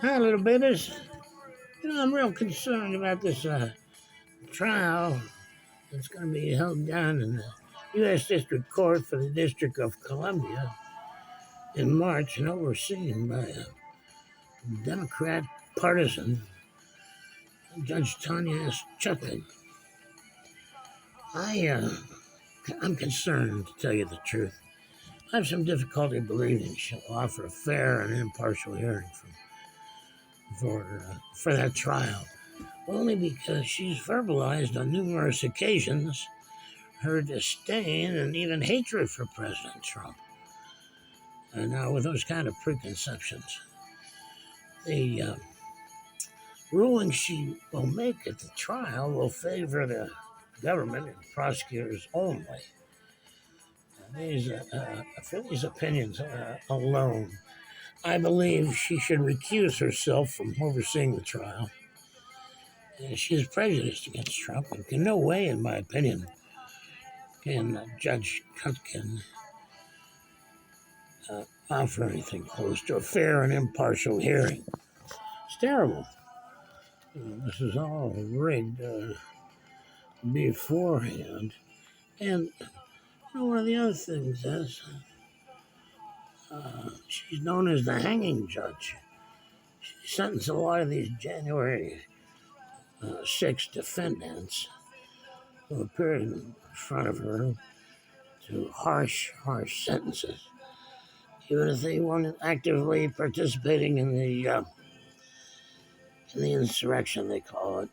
Hi, little babies. I'm real concerned about this trial that's going to be held down in the U.S. District Court for the District of Columbia in March and overseen by a Democrat partisan, Judge Tanya Chutkan. I'm concerned, to tell you the truth. I have some difficulty believing she'll offer a fair and impartial hearing for that trial, only because she's verbalized on numerous occasions her disdain and even hatred for President Trump. And now, with those kind of preconceptions, the ruling she will make at the trial will favor the government and prosecutors only. For these opinions alone, I believe she should recuse herself from overseeing the trial. She is prejudiced against Trump and can no way, in my opinion, can Judge Chutkan offer anything close to a fair and impartial hearing. It's terrible. This is all rigged beforehand. And one of the other things is she's known as the hanging judge. She sentenced a lot of these January 6 defendants who appeared in front of her to harsh sentences, even if they weren't actively participating in the insurrection, they call it.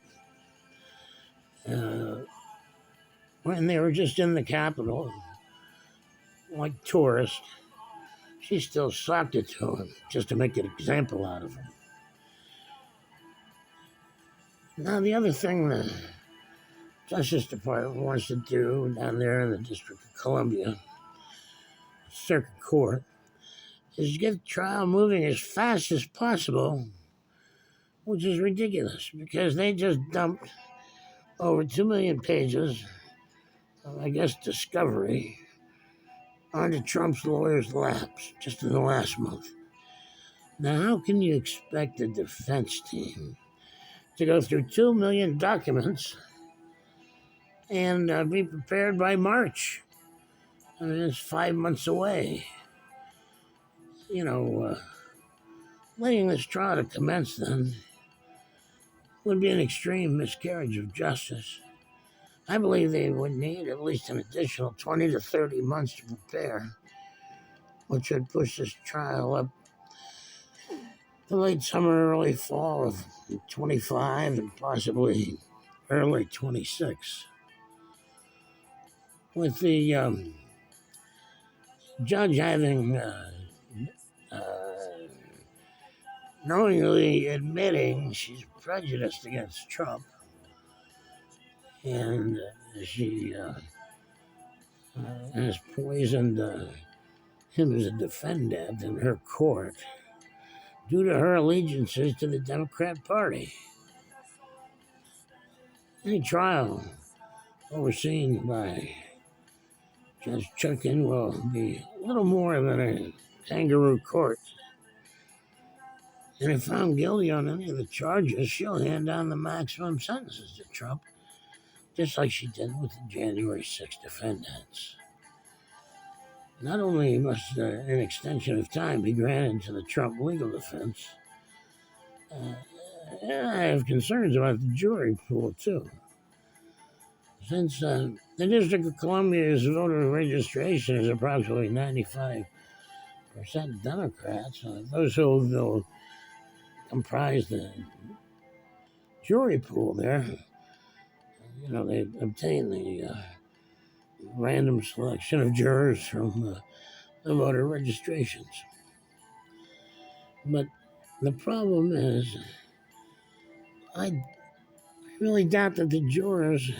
When they were just in the Capitol, like tourists, she still slapped it to him just to make an example out of him. Now, the other thing the Justice Department wants to do down there in the District of Columbia, Circuit Court, is get the trial moving as fast as possible, which is ridiculous because they just dumped over 2 million pages of, I guess, discovery onto Trump's lawyers' laps just in the last month. Now, how can you expect the defense team to go through 2 million documents and be prepared by March? I mean, it's 5 months away. Letting this trial to commence then would be an extreme miscarriage of justice. I believe they would need at least an additional 20 to 30 months to prepare, which would push this trial up to late summer, early fall of 25 and possibly early 26. With the judge having knowingly admitting she's prejudiced against Trump, and she has poisoned him as a defendant in her court due to her allegiances to the Democrat Party. Any trial overseen by Judge Chutkan will be a little more than a kangaroo court. And if found guilty on any of the charges, she'll hand down the maximum sentences to Trump, just like she did with the January 6 defendants. Not only must an extension of time be granted to the Trump legal defense, I have concerns about the jury pool, too. Since the District of Columbia's voter registration is approximately 95% Democrats, those who will comprise the jury pool there, they obtain the random selection of jurors from the voter registrations. But the problem is, I really doubt that the jurors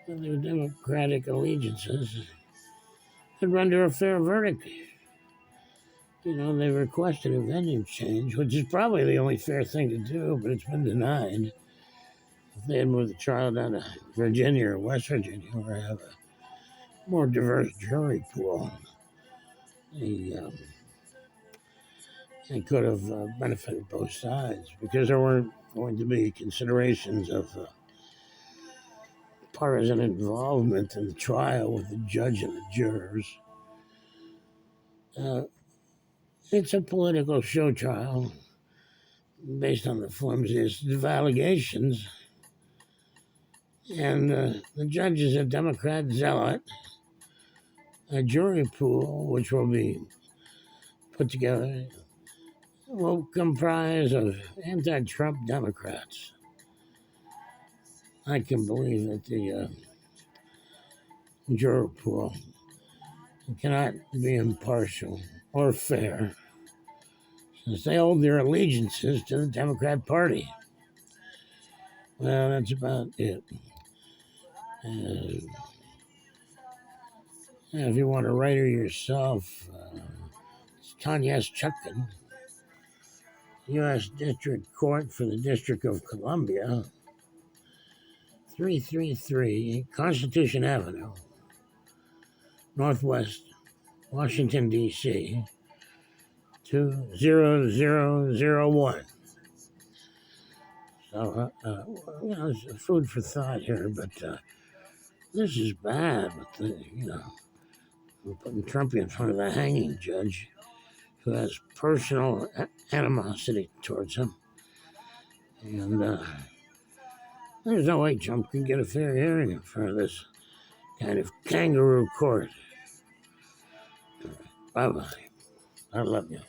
with their Democratic allegiances could render a fair verdict. They requested a venue change, which is probably the only fair thing to do, but it's been denied. If they had moved the trial down to Virginia or West Virginia, where I have a more diverse jury pool, It could have benefited both sides because there weren't going to be considerations of partisan involvement in the trial with the judge and the jurors. Uh, it's a political show trial based on the flimsiest of allegations, and the judge is a Democrat zealot. A jury pool, which will be put together, will comprise of anti-Trump Democrats. I can believe that the juror pool cannot be impartial or fair, since they hold their allegiances to the Democrat Party. Well, that's about it. If you want to write her yourself, it's Tanya Chutkan, U.S. District Court for the District of Columbia, 333 Constitution Avenue, Northwest, Washington, D.C., 20001. So, it's food for thought here, but this is bad. We're putting Trump in front of the hanging judge who has personal animosity towards him. And there's no way Trump can get a fair hearing in front of this kind of kangaroo court. Bye-bye. I love you.